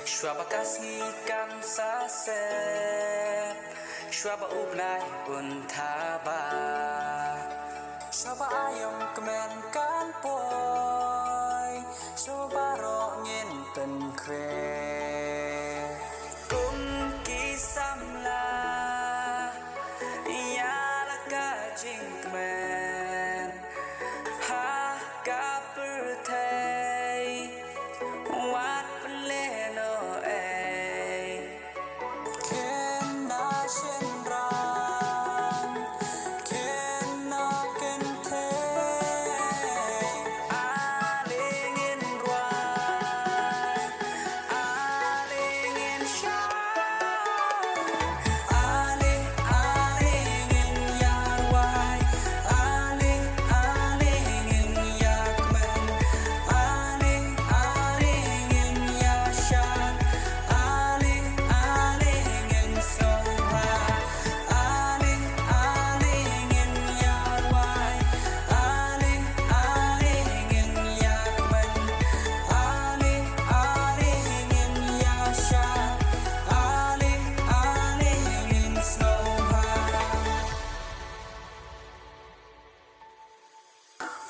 Shwaba kasihkan sasep, shwaba ubnai untaba, shwaba ayam kemen kan poi, shwaba rongin pen kre, kum kisamla, iyalah kajing kemen, ha kapertai, wat peleno.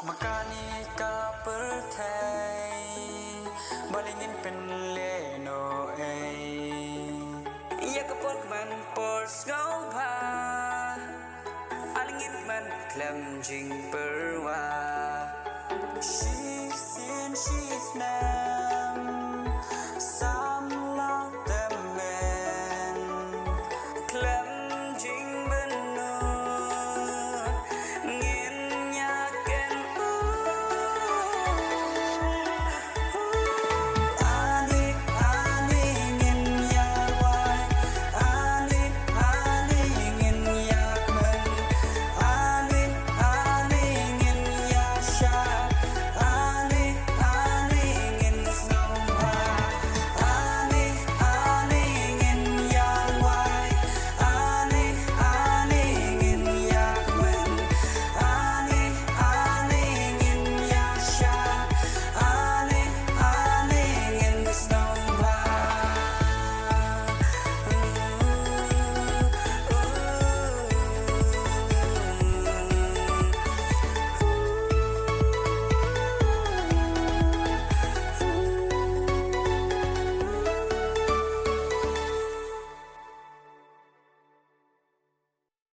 Makani ka pertai balingin penleno iya kapot man por snowpa alingin man klam jing perwa she's in she's now